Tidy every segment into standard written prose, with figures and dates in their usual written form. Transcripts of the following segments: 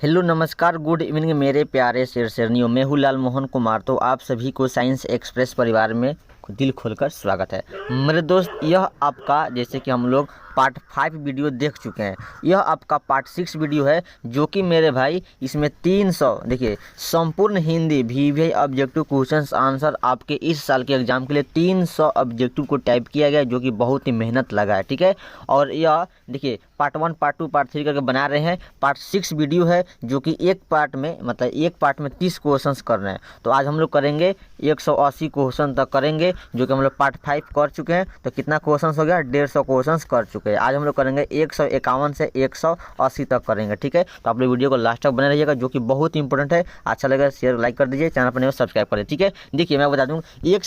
Hello नमस्कार good evening मेरे प्यारे शेरनियों। मैं हूँ लाल मोहन कुमार। तो आप सभी को साइंस एक्सप्रेस परिवार में दिल खोलकर स्वागत है। मेरे दोस्त, यह आपका जैसे कि हम लोग पार्ट 5 वीडियो देख चुके हैं, यह आपका पार्ट 6 वीडियो है, जो कि मेरे भाई इसमें 300 देखिए संपूर्ण Hindi VVI objective questions answer आपके इस साल के एग्जाम के लिए 300 ऑब्जेक्टिव को टाइप किया गया, जो कि बहुत ही मेहनत लगा है। ठीक है, और यह देखिए पार्ट 1 पार्ट 2 पार्ट 3 करके बना रहे हैं। पार्ट 6 वीडियो है, जो कि एक पार्ट में 30 क्वेश्चंस कर रहे हैं। तो आज हम लोग करेंगे 180 क्वेश्चन तक करेंगे, जो कि हम लोग पार्ट 5 कर चुके हैं। तो कितना क्वेश्चंस हो गया? 150 क्वेश्चंस कर चुके हैं। आज हम लोग करेंगे 151 से 180 तक करेंगे। ठीक है, तो आप लोग वीडियो को लास्ट तक बने रहिएगा, जो कि बहुत ही इंपॉर्टेंट है। अच्छा लगे शेयर लाइक कर दीजिए, चैनल पर नहीं सब्सक्राइब करें। ठीक है, देखिए मैं बता दूँ, एक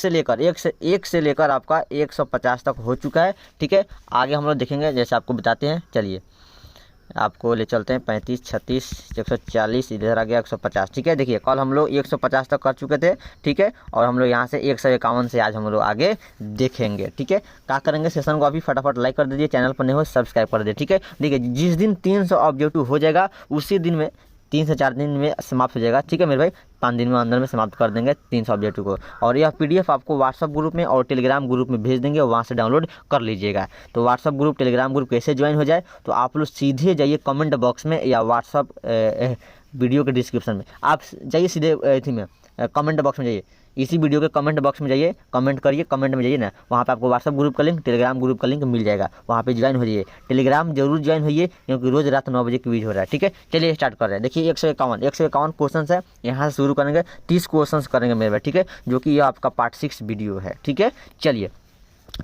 से लेकर आपका 150 तक हो चुका है। ठीक है, आगे हम लोग देखेंगे, जैसे आपको बताते हैं। चलिए आपको ले चलते हैं 35, 36, 140, इधर आ गया 150। ठीक है, देखिए कल हम लोग 150 तक कर चुके थे। ठीक है, और हम लोग यहाँ से 151 से आज हम लोग आगे देखेंगे। ठीक है, क्या करेंगे, सेशन को अभी फटाफट लाइक कर दीजिए, चैनल पर नहीं हो सब्सक्राइब कर दीजिए। ठीक है, देखिए जिस दिन 300 ऑब्जेक्टिव हो जाएगा, उसी दिन में 3 से 4 दिन में समाप्त हो जाएगा। ठीक है मेरे भाई, 5 दिन में अंदर में समाप्त कर देंगे 300 ऑब्जेक्टिव को। और यह PDF आपको व्हाट्सअप ग्रुप में और टेलीग्राम ग्रुप में भेज देंगे, वहाँ से डाउनलोड कर लीजिएगा। तो व्हाट्सअप ग्रुप टेलीग्राम ग्रुप कैसे ज्वाइन हो जाए, तो आप लोग सीधे जाइए कमेंट बॉक्स में, या व्हाट्सअप वीडियो के डिस्क्रिप्शन में आप जाइए, सीधे इसी में कमेंट बॉक्स में जाइए, इसी वीडियो के कमेंट बॉक्स में जाइए, कमेंट करिए, कमेंट में जाइए ना, वहाँ पे आपको व्हाट्सअप ग्रुप का लिंक, टेलीग्राम ग्रुप का लिंक मिल जाएगा। वहाँ पे ज्वाइन हो जाइए, टेलीग्राम जरूर ज्वाइन होइए, क्योंकि रोज़ रात 9 बजे की वीडियो हो रहा है। ठीक है, चलिए स्टार्ट कर रहे हैं। देखिए 151 क्वेश्चन है, यहाँ से शुरू करेंगे, 30 क्वेश्चन करेंगे मेरे भाई। ठीक है, जो कि यह आपका पार्ट 6 वीडियो है। ठीक है, चलिए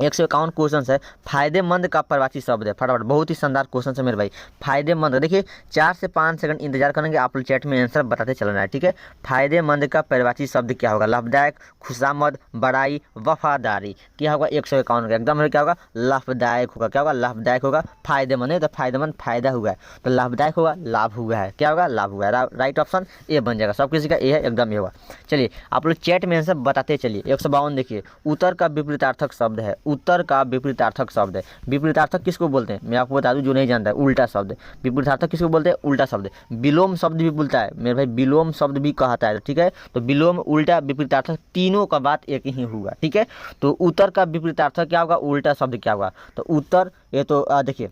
151 क्वेश्चन है। फायदेमंद का प्रवाची शब्द है, फटाफट, बहुत ही शानदार क्वेश्चन है मेरे भाई। फायदेमंद, देखिए 4 से 5 सेकंड इंतजार करेंगे, आप लोग चैट में आंसर बताते चलना है। ठीक है, फायदेमंद का प्रवाची शब्द क्या होगा? लाभदायक, खुशामद, बड़ाई, वफादारी। क्या होगा? 151 का एकदम क्या होगा? लाभदायक होगा। क्या होगा? लाभदायक होगा। फायदेमंद है तो फायदेमंद फायदा हुआ है, तो लाभदायक होगा, लाभ हुआ है। क्या होगा? लाभ हुआ है। राइट ऑप्शन ए बन जाएगा, सब किसी का ए है, एकदम ये होगा। चलिए आप लोग चैट में आंसर बताते चलिए। 152 देखिए, उत्तर का विपरीतार्थक शब्द है, उत्तर का विपरीतार्थक शब्द है। विपरीतार्थक किसको बोलते हैं, मैं आपको बता दूं, जो नहीं जानता है, उल्टा शब्द। विपरीतार्थक किसको बोलते हैं? उल्टा शब्द। विलोम शब्द भी बोलता है मेरे भाई, विलोम शब्द भी कहता है। ठीक है, तो विलोम, उल्टा, विपरीतार्थक, तीनों का बात एक ही हुआ। ठीक है, तो उत्तर का विपरीतार्थक क्या होगा? उल्टा शब्द क्या होगा? तो उत्तर, ये तो देखिए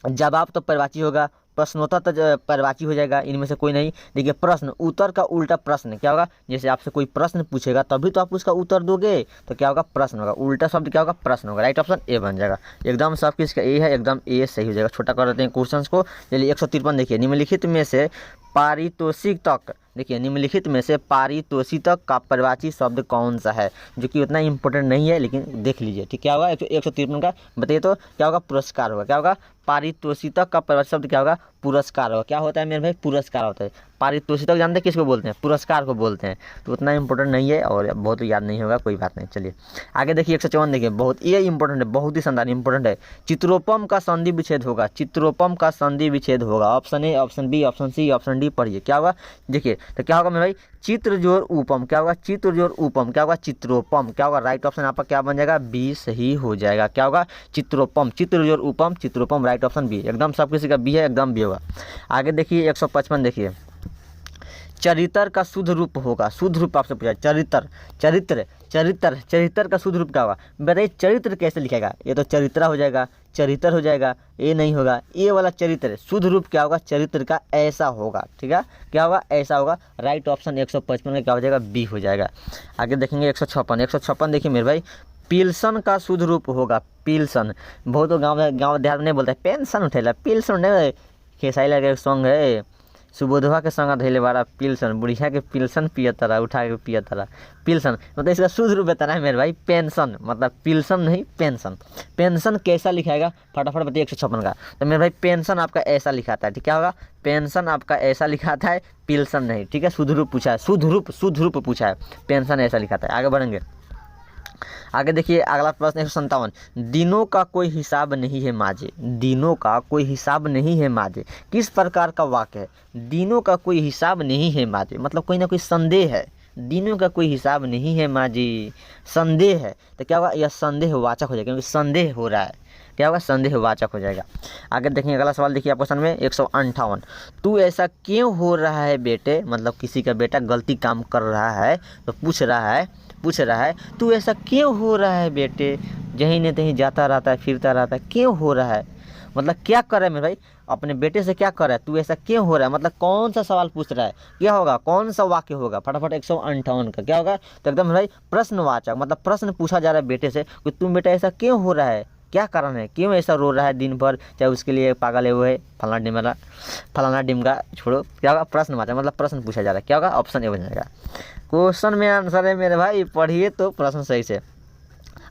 जवाब तो परिवाची होगा, प्रश्नोत्तर तो परिवाची हो जाएगा, इनमें से कोई नहीं। देखिए प्रश्न, उत्तर का उल्टा प्रश्न क्या होगा? जैसे आपसे कोई प्रश्न पूछेगा तभी तो आप उसका उत्तर दोगे, तो क्या होगा? प्रश्न होगा। उल्टा शब्द क्या होगा? प्रश्न होगा। राइट ऑप्शन ए बन जाएगा, एकदम सब किसका ए है, एकदम ए सही हो जाएगा। छोटा कर देते हैं क्वेश्चन को। चलिए 153 देखिए, निम्नलिखित में से पारितोषिक तक, देखिए निम्नलिखित में से पारितोषिक तक का परिवाची शब्द कौन सा है, जो कि उतना इंपॉर्टेंट नहीं है, लेकिन देख लीजिए। ठीक, क्या होगा? 153 का बताइए तो क्या होगा? पुरस्कार होगा। क्या होगा? पारितोषिक का परिवाची शब्द क्या होगा? पुरस्कार होगा। क्या होता है मेरे भाई? पुरस्कार होता है। पारितोषिक जानते हैं किसको बोलते हैं? पुरस्कार को बोलते हैं। तो उतना इंपॉर्टेंट नहीं है और बहुत याद नहीं होगा, कोई बात नहीं। चलिए आगे देखिए 154 देखिए, बहुत ये इंपॉर्टेंट है, बहुत ही शानदार इंपॉर्टेंट है। चित्रोपम का संधि विच्छेद होगा, चित्रोपम का संधि विच्छेद होगा। Option A, option B, option C, option D पढ़िए। क्या होगा? देखिए तो क्या होगा मेरे भाई? चित्र जोड़ उपम। क्या होगा? चित्र जोड़ उपम। क्या होगा? चित्रोपम। क्या होगा? राइट ऑप्शन आपका क्या बन जाएगा? बी सही हो जाएगा। क्या होगा? चित्रोपम, चित्र जोड़ उपम, चित्रोपम, राइट ऑप्शन बी, एकदम सब किसी का बी है, एकदम बी होगा। आगे देखिए 155 देखिए, चरित्र का शुद्ध रूप होगा। शुद्ध रूप आपसे पूछा, चरित्र, चरित्र, चरित्र, चरित्र का शुद्ध रूप क्या होगा? बताइए चरित्र कैसे लिखेगा? ये तो चरित्रा हो जाएगा, चरित्र हो जाएगा, ये नहीं होगा, ये वाला चरित्र। शुद्ध रूप क्या होगा? चरित्र का ऐसा होगा। ठीक है, क्या होगा? ऐसा होगा। राइट ऑप्शन 155 का क्या हो जाएगा? बी हो जाएगा। आगे देखेंगे 156 देखिए मेरे भाई, पिल्सन का शुद्ध रूप होगा। पिल्सन, बहुत गाँव देहात में नहीं बोलता है पेंशन उठेला, पिल्सन नहीं, खेसारी लाल का सॉन्ग है, सुबोधवा के संग धैले बारा पिल्सन, बुढ़िया के पिल्सन पिया तारा, उठा के पिया तारा। पिल्सन मतलब इसका शुद्ध रूप बताना है मेरे भाई, पेंशन, मतलब पिल्सन नहीं, पेंशन। पेंशन कैसा लिखाएगा? फटाफट बताइए 156 का। तो मेरे भाई पेंशन आपका ऐसा लिखाता है। ठीक, क्या होगा? पेंशन आपका ऐसा लिखाता है, पिल्सन नहीं। ठीक है, शुद्ध रूप पूछा है, शुद्ध रूप पूछा है, पेंशन ऐसा लिखाता है। आगे बढ़ेंगे, आगे देखिए अगला प्रश्न 157, दिनों का कोई हिसाब नहीं है माजे। दिनों का कोई हिसाब नहीं है माजे, किस प्रकार का वाक्य है? दिनों का कोई हिसाब नहीं है माजे, मतलब कोई ना कोई संदेह है। दिनों का कोई हिसाब नहीं है माजी, संदेह है, तो क्या होगा? यह संदेह वाचक हो जाएगा, क्योंकि संदेह हो रहा है। क्या होगा, संदेहवाचक हो जाएगा। आगे देखिए अगला सवाल देखिए आप क्वेश्चन में 158, तू ऐसा क्यों हो रहा है बेटे, मतलब किसी का बेटा गलती काम कर रहा है तो पूछ रहा है तू ऐसा क्यों हो रहा है बेटे, जहीं न तहीं जाता रहता है फिरता रहता है, क्यों हो रहा है, मतलब क्या कर रहा है मेरे भाई, अपने बेटे से क्या कर रहा है, तू ऐसा क्यों हो रहा है, मतलब कौन सा सवाल पूछ रहा है, क्या होगा, कौन सा वाक्य होगा, फटाफट 158 का क्या होगा, तो एकदम भाई प्रश्नवाचक, मतलब प्रश्न पूछा जा रहा है बेटे से कि तुम बेटा ऐसा क्यों हो रहा है, क्या कारण है, क्यों ऐसा रो रहा है दिन भर, चाहे उसके लिए पागल है वो है फलाना डिमका छोड़ो, क्या होगा, प्रश्नवाचक, मतलब प्रश्न पूछा जा रहा है, क्या होगा, ऑप्शन ए बन जाएगा। क्वेश्चन में आंसर है मेरे भाई, पढ़िए तो प्रश्न सही से।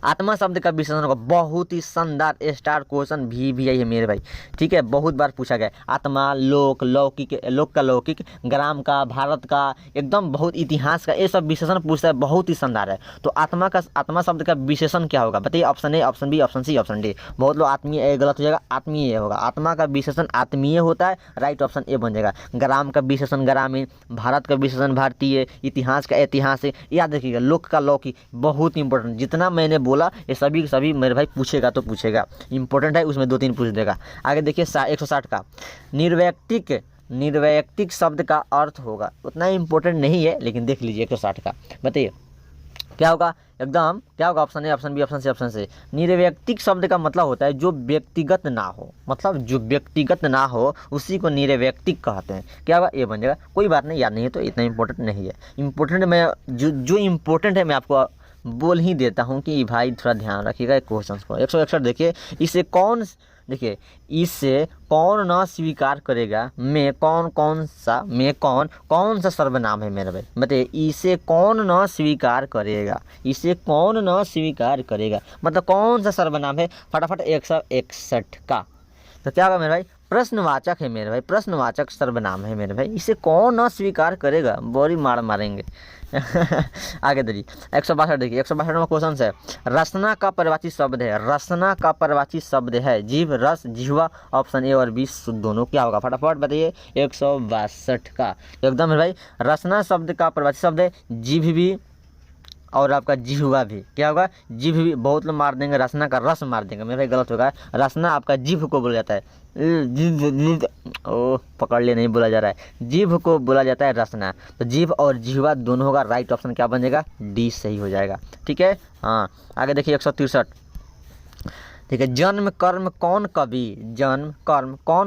आत्मा शब्द का विशेषण होगा, बहुत ही शानदार स्टार क्वेश्चन भी है मेरे भाई, ठीक है, बहुत बार पूछा गया। आत्मा, लोक, लौकिक, लोक का लौकिक, ग्राम का, भारत का, एकदम बहुत इतिहास का, ये सब विशेषण पूछता है, बहुत ही शानदार है। तो आत्मा शब्द का विशेषण क्या होगा बताइए, option A, option B, option C, option D. बहुत लोग आत्मीय ए गलत हो जाएगा, आत्मीय होगा। आत्मा का विशेषण आत्मीय होता है, राइट ऑप्शन ए बन जाएगा। ग्राम का विशेषण ग्रामीण, भारत का विशेषण भारतीय, इतिहास का ऐतिहासिक, याद रखिएगा। लोक का लौकिक, बहुत इंपॉर्टेंट, जितना मैंने बोला ये सभी मेरे भाई पूछेगा तो पूछेगा, इंपॉर्टेंट है, उसमें 2-3 पूछ देगा। आगे देखिए 160 का निर्वैयक्तिक शब्द का अर्थ होगा, उतना इंपॉर्टेंट नहीं है लेकिन देख लीजिए 160 का, बताइए क्या होगा, एकदम क्या होगा, option A, option B, option C, option से। निर्वैयक्तिक शब्द का मतलब होता है जो व्यक्तिगत ना हो, मतलब जो व्यक्तिगत ना हो उसी को निर्वैयक्तिक कहते हैं, क्या होगा, ये बन जाएगा। कोई बात नहीं, याद नहीं है तो इतना इंपॉर्टेंट नहीं है। इंपॉर्टेंट मैं जो इम्पोर्टेंट है मैं आपको बोल ही देता हूँ कि भाई थोड़ा ध्यान रखिएगा क्वेश्चन को। 161 देखिए, इससे कौन न स्वीकार करेगा, में कौन सा सर्वनाम है मेरे भाई, बताइए, इसे कौन न स्वीकार करेगा, मतलब कौन सा सर्वनाम है, फटाफट 161 का, तो क्या होगा मेरे भाई, प्रश्नवाचक है मेरे भाई, प्रश्नवाचक सर्वनाम है मेरे भाई, इसे कौन न स्वीकार करेगा, बड़ी मार मारेंगे। आगे देखिए 162 देखिए, 162 क्वेश्चन है, रसना का परिवाची शब्द है, जीभ, रस, जिह्वा, ऑप्शन ए और बी दोनों, क्या होगा, फटाफट बताइए 162 का, एकदम भाई रसना शब्द का परिवाची शब्द है, जीभ भी और आपका जिह्वा भी, क्या होगा, जीभ भी, बहुत लोग मार देंगे, रसना का रस मार देंगे मेरे भाई, गलत होगा, रसना आपका जीभ को बोला जाता है, पकड़ ले, नहीं बोला जा रहा है, जीभ को बोला जाता है रसना, तो जीभ और जिह्वा दोनों होगा, राइट ऑप्शन क्या बन जाएगा, डी सही हो जाएगा, ठीक है। हाँ आगे देखिए 163, ठीक है, जन्म कर्म कौन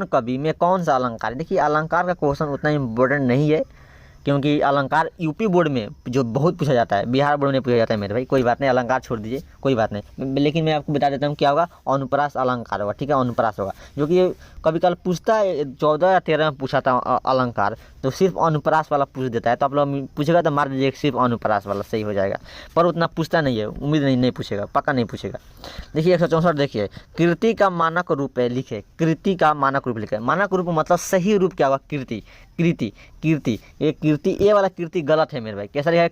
कवि में कौन सा अलंकार है। देखिए अलंकार का क्वेश्चन उतना इम्पोर्टेंट नहीं है, क्योंकि अलंकार यूपी बोर्ड में जो बहुत पूछा जाता है, बिहार बोर्ड में पूछा जाता है मेरे भाई, कोई बात नहीं, अलंकार छोड़ दीजिए, कोई बात नहीं, लेकिन मैं आपको बता देता हूँ क्या होगा, अनुप्रास अलंकार होगा, ठीक है, अनुप्रास होगा, जो कि कभी कल पूछता है, 14 या 13 में पूछा था अलंकार, तो सिर्फ अनुप्रास वाला पूछ देता है, तो आप लोग पूछेगा तो मार दीजिए सिर्फ अनुप्रास वाला, सही हो जाएगा, पर उतना पूछता नहीं है, उम्मीद नहीं पूछेगा, पक्का नहीं पूछेगा। देखिए 164 देखिए, कृति का मानक रूप है, लिखे, कृति का मानक रूप लिखे, मानक रूप मतलब सही रूप क्या होगा, कृति, ये कृति, ए वाला कृति गलत है मेरे भाई, कैसा लिखा है,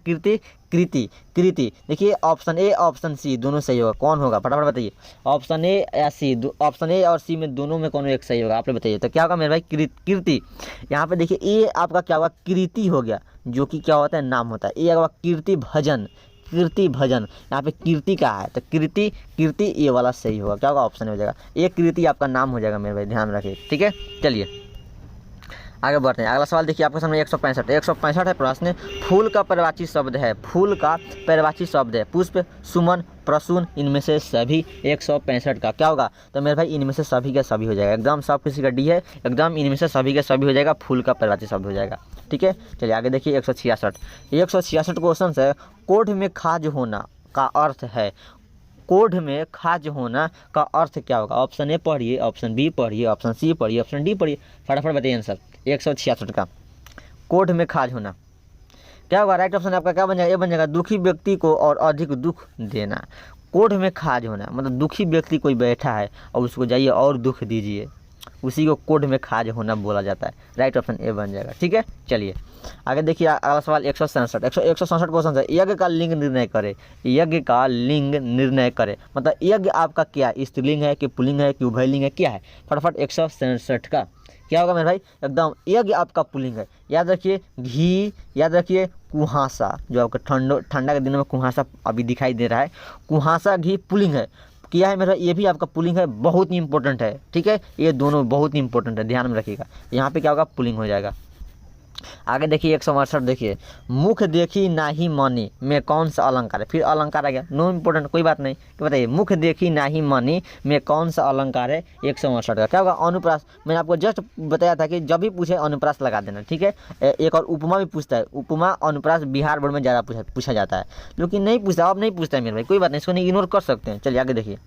कृति, देखिए ऑप्शन ए ऑप्शन सी दोनों सही होगा, कौन होगा फटाफट बताइए, ऑप्शन ए या सी, ऑप्शन ए और सी में दोनों में कौन एक सही होगा, आप लोग बताइए, तो क्या होगा मेरे भाई, कृति। यहाँ पे देखिए ए आपका क्या होगा, कृति हो गया, जो कि क्या होता है, नाम होता है, ए होगा कीर्ति भजन, यहाँ पे कीर्ति का है, तो कृति ये वाला सही होगा, क्या होगा, ऑप्शन हो जाएगा, ये कृति आपका नाम हो जाएगा मेरे भाई, ध्यान रखिए, ठीक है। चलिए आगे बढ़ते हैं, अगला सवाल देखिए आपके सामने 165 है प्रश्न, फूल का परिवाची शब्द है, पुष्प, सुमन, प्रसून, इनमें से सभी, 165 का क्या होगा, तो मेरे भाई इनमें से सभी के सभी हो जाएगा, एकदम सब किसी का डी है, एकदम इनमें से सभी के सभी हो जाएगा, फूल का परिवाची शब्द हो जाएगा, ठीक है। चलिए आगे देखिए 166 क्वेश्चन है, कोढ़ में खाज होना का अर्थ है, कोढ़ में खाज होना का अर्थ क्या होगा, ऑप्शन ए पढ़िए, ऑप्शन बी पढ़िए, ऑप्शन सी पढ़िए, ऑप्शन डी पढ़िए, फटाफट बताइए आंसर 166 का, कोढ़ में खाज होना क्या होगा, राइट ऑप्शन आपका क्या बन जाएगा, ए बन जाएगा, दुखी व्यक्ति को और अधिक दुख देना, कोढ़ में खाज होना मतलब दुखी व्यक्ति कोई बैठा है और उसको जाइए और दुख दीजिए, उसी को कोढ़ में खाज होना बोला जाता है, राइट ऑप्शन ए बन जाएगा, ठीक है। चलिए आगे देखिए अगला सवाल 167 क्वेश्चन है, यज्ञ का लिंग निर्णय करे, मतलब यज्ञ आपका क्या स्त्रीलिंग है कि पुल्लिंग है कि उभयलिंग है, क्या है, फटाफट 167 का क्या होगा मेरे भाई, एकदम यज्ञ आपका पुल्लिंग है, याद रखिए घी, याद रखिए कुहासा, जो आपका ठंडा के दिनों में कुहासा अभी दिखाई दे रहा है, कुहासा घी पुल्लिंग है, किया है मेरा, ये भी आपका पुलिंग है, बहुत ही इंपॉर्टेंट है। ठीक है, ये दोनों बहुत ही इंपॉर्टेंट है, ध्यान में रखिएगा। यहाँ पे क्या होगा, पुलिंग हो जाएगा। आगे देखिए 168 देखिए, मुख देखी नाही मनी में कौन सा अलंकार है। फिर अलंकार आ गया, नो इम्पोर्टेंट, कोई बात नहीं। तो बताइए, मुख देखी नाही मनी में कौन सा अलंकार है 168 का, क्या होगा, अनुप्रास। मैंने आपको जस्ट बताया था कि जब भी पूछे अनुप्रास लगा देना। ठीक है, एक और उपमा भी पूछता है, उपमा अनुप्रास बिहार बोर्ड में ज़्यादा पूछा जाता है, लेकिन नहीं पूछता, अब नहीं पूछता है मेरे भाई, कोई बात नहीं, इसको नहीं इग्नोर कर सकते हैं। चलिए आगे देखिए,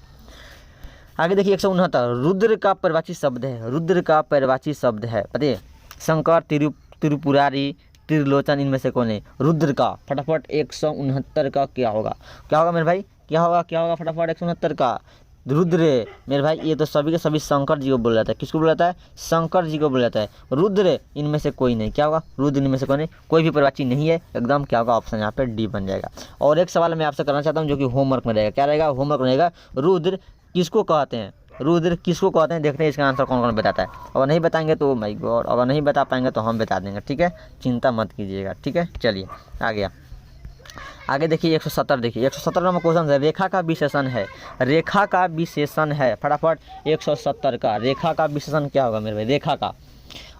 आगे देखिए 169, रुद्र का परिवाची शब्द है, रुद्र का परिवाची शब्द है, बताइए, शंकर, त्रिपुरारी, त्रिलोचन, इनमें से कौन है रुद्र का। फटाफट 169 का क्या होगा, क्या होगा मेरे भाई, क्या होगा, क्या होगा, फटाफट 169 का रुद्र। मेरे भाई ये तो सभी के सभी शंकर जी को बोला जाता है, किसको बोला जाता है, शंकर जी को बोला जाता है। रुद्र इनमें से कोई नहीं, क्या होगा, रुद्र इनमें से कोई नहीं, कोई भी परिवाची नहीं है, एकदम क्या होगा, ऑप्शन यहाँ पे डी बन जाएगा। और एक सवाल मैं आपसे करना चाहता हूँ जो कि होमवर्क में रहेगा, क्या रहेगा, होमवर्क में रहेगा, रुद्र किसको कहते हैं, रुद्र किसको कहते हैं, देखते हैं इसका आंसर कौन कौन बताता है। अगर नहीं बताएंगे तो माय गॉड, अगर नहीं बता पाएंगे तो हम बता देंगे। ठीक है, चिंता मत कीजिएगा। ठीक है, चलिए आ गया, आगे देखिए 170 देखिए, 170 नंबर क्वेश्चन है, रेखा का विशेषण है, रेखा का विशेषण है, फटाफट 170 का रेखा का विशेषण क्या होगा मेरे भाई, रेखा का,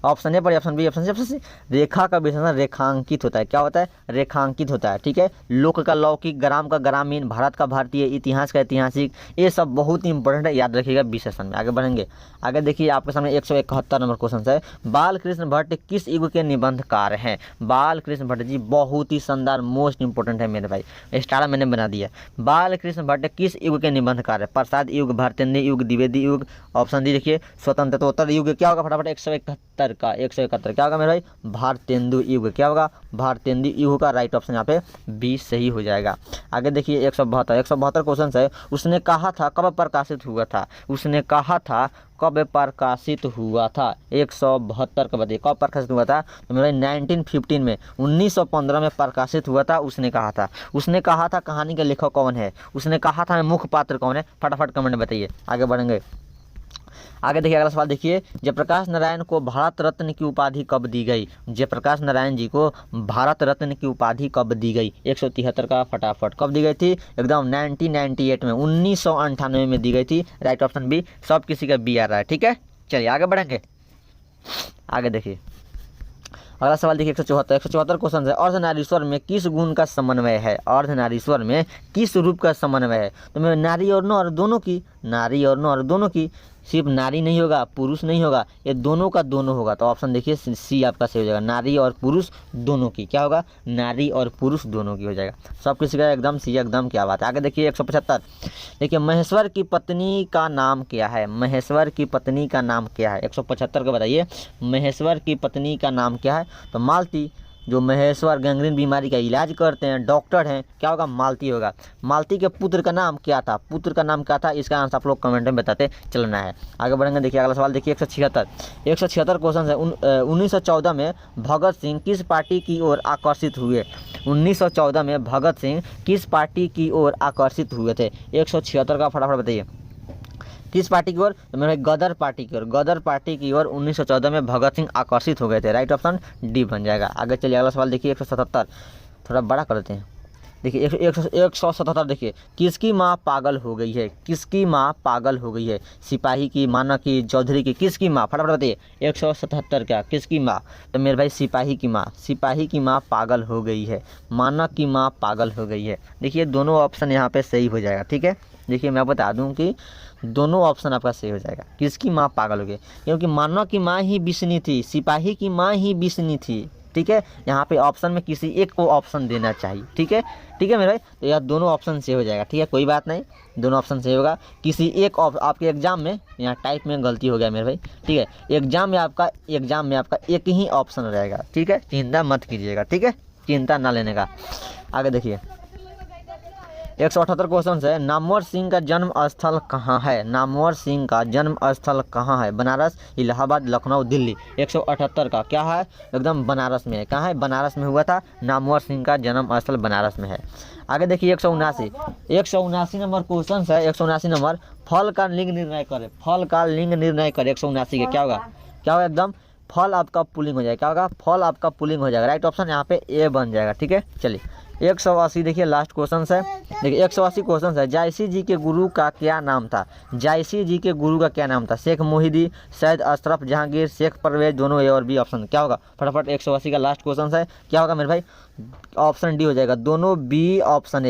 ऑप्शन ए पर, ऑप्शन बी, ऑप्शन सी। रेखा का विशेषण रेखांकित होता है, क्या होता है, रेखांकित होता है। ठीक है, लोक का लौकिक, ग्राम का ग्रामीण, भारत का भारतीय, इतिहास का ऐतिहासिक, ये सब बहुत ही इंपॉर्टेंट है, याद रखिएगा विशेषण में। आगे बढ़ेंगे, आगे देखिए आपके सामने 171 नंबर क्वेश्चन है, बाल कृष्ण भट्ट किस युग के निबंधकार हैं। बाल कृष्ण भट्ट जी बहुत ही शानदार, मोस्ट इंपॉर्टेंट है मेरे भाई, स्टार मैंने बना दिया। बाल कृष्ण भट्ट किस युग के निबंधकार है, प्रसाद युग, भारतेंद्र युग, द्विवेदी युग, ऑप्शन डी देखिए, स्वतंत्रतोत्तर युग, क्या होगा, फटाफट 171 का 171 क्या होगा मेरे भाई, भारतेंदु युग, क्या होगा, भारतेंदु युग का राइट ऑप्शन यहाँ पे बी सही हो जाएगा। आगे देखिए 172 क्वेश्चन है, उसने कहा था कब प्रकाशित हुआ था, उसने कहा था कब प्रकाशित हुआ था, 172 का बताइए, कब प्रकाशित हुआ था, तो मेरे 1915 में, 1915 में प्रकाशित हुआ था। उसने कहा था, उसने कहा था, कहानी का लेखक कौन है, उसने कहा था, मुख्य पात्र कौन है, फटाफट कमेंट बताइए। आगे बढ़ेंगे, आगे देखिए अगला सवाल देखिए, जयप्रकाश नारायण को भारत रत्न की उपाधि कब दी गई, जयप्रकाश नारायण जी को भारत रत्न की उपाधि कब दी गई, 173 का फटाफट कब दी गई थी, एकदम 1998 में, 1998 में दी गई थी, राइट ऑप्शन बी, सब किसी का बी आ रहा है। ठीक है, चलिए आगे बढ़ेंगे, आगे देखिए अगला सवाल देखिए 174 क्वेश्चन है, अर्धनारीश्वर में किस गुण का समन्वय है, अर्धनारीश्वर में किस रूप का समन्वय है, तो मैं नारी और नर दोनों की, नारी और नर दोनों की, सिर्फ नारी नहीं होगा, पुरुष नहीं होगा, ये दोनों का दोनों होगा, तो ऑप्शन देखिए सी आपका सही हो जाएगा, नारी और पुरुष दोनों की, क्या होगा, नारी और पुरुष दोनों की हो जाएगा, सब किसी का एकदम सी, एकदम क्या बात है। आगे देखिए 175 देखिए, महेश्वर की पत्नी का नाम क्या है, महेश्वर की पत्नी का नाम क्या है, 175 का बताइए, महेश्वर की पत्नी का नाम क्या है, तो मालती, जो महेश्वर गैंग्रीन बीमारी का इलाज करते हैं, डॉक्टर हैं, क्या होगा, मालती होगा। मालती के पुत्र का नाम क्या था, पुत्र का नाम क्या था, इसका आंसर आप लोग कमेंट में बताते चलना है। आगे बढ़ेंगे, देखिए अगला सवाल देखिए 176 क्वेश्चन है, 1914 में भगत सिंह किस पार्टी की ओर आकर्षित हुए, 1914 में भगत सिंह किस पार्टी की ओर आकर्षित हुए थे, 176 का फटाफट बताइए, किस पार्टी की ओर, तो मेरे गदर पार्टी की ओर, गदर पार्टी की ओर 1914 में भगत सिंह आकर्षित हो गए थे, राइट ऑप्शन डी बन जाएगा। आगे चलिए अगला सवाल देखिए 177, थोड़ा बड़ा कर देते हैं, देखिए 177 देखिए, किसकी माँ पागल हो गई है, किसकी माँ पागल हो गई है, सिपाही की, माना की, चौधरी की, किसकी माँ, फटाफट बताइए 177 क्या, किसकी माँ, तो मेरे भाई सिपाही की माँ, सिपाही की माँ पागल हो गई है, माना की माँ पागल हो गई है। देखिए दोनों ऑप्शन यहाँ पे सही हो जाएगा। ठीक है, देखिए मैं बता दूं कि दोनों ऑप्शन आपका सही हो जाएगा, किसकी माँ पागल हो गई, क्योंकि मानव की माँ ही बिसनी थी, सिपाही की माँ ही बिसनी थी। ठीक है, यहाँ पे ऑप्शन में किसी एक को ऑप्शन देना चाहिए। ठीक है, ठीक है मेरे भाई, तो यह दोनों ऑप्शन से हो जाएगा। ठीक है, कोई बात नहीं, दोनों ऑप्शन से होगा, किसी एक आपके एग्जाम में, यहाँ टाइप में गलती हो गया मेरे भाई। ठीक है, एग्जाम में आपका एक ही ऑप्शन रहेगा। ठीक है, चिंता मत कीजिएगा। ठीक है, चिंता ना लेने का। आगे देखिए 178 क्वेश्चन है, नामवर सिंह का जन्म स्थल कहाँ है, नामवर सिंह का जन्म स्थल कहाँ है, बनारस, इलाहाबाद, लखनऊ, दिल्ली, 178 का क्या है, एकदम बनारस में है, कहाँ है, बनारस में हुआ था, नामवर सिंह का जन्म स्थल बनारस में है। आगे देखिए 179 नंबर क्वेश्चन है, 179 नंबर, फल का लिंग निर्णय करे, फल का लिंग निर्णय करे, 179 के क्या होगा, क्या होगा, एकदम फल आपका पुलिंग हो जाएगा, क्या होगा, फल आपका पुलिंग हो जाएगा, राइट ऑप्शन यहाँ पे ए बन जाएगा। ठीक है, चलिए 180 देखिए लास्ट क्वेश्चन है। देखिए 180 क्वेश्चन है। जायसी जी के गुरु का क्या नाम था? जायसी जी के गुरु का क्या नाम था? शेख मोहिदी, सैयद अशरफ जहांगीर, शेख परवेज, दोनों ए और बी ऑप्शन क्या होगा? फटाफट 180 का लास्ट क्वेश्चन है, क्या होगा मेरे भाई? ऑप्शन डी हो जाएगा, दोनों बी ऑप्शन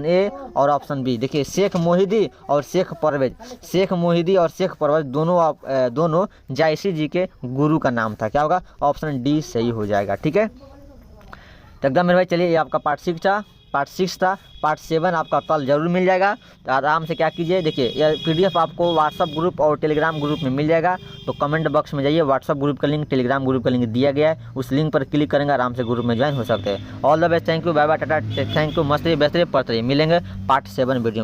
ए और ऑप्शन बी। देखिए शेख मोहिदी और शेख परवेज, शेख मोहिदी और शेख परवेज दोनों जायसी जी के गुरु का नाम था। क्या होगा? ऑप्शन डी सही हो जाएगा। ठीक है, तो एकदम मेरे भाई चलिए, ये आपका पार्ट 6 था। पार्ट 7 आपका कल जरूर मिल जाएगा। तो आराम से क्या कीजिए, देखिए यह PDF आपको व्हाट्सअप ग्रुप और टेलीग्राम ग्रुप में मिल जाएगा। तो कमेंट बॉक्स में जाइए, व्हाट्सअप ग्रुप का लिंक, टेलीग्राम ग्रुप का लिंक दिया गया है, उस लिंक पर क्लिक करेंगे, आराम से ग्रुप में ज्वाइन हो सकते हैं। All the best, thank you, bye bye, tata, thank you, मस्त रहिए, व्यस्त रहिए, पढ़ते रहिए। मिलेंगे पार्ट 7 वीडियो में।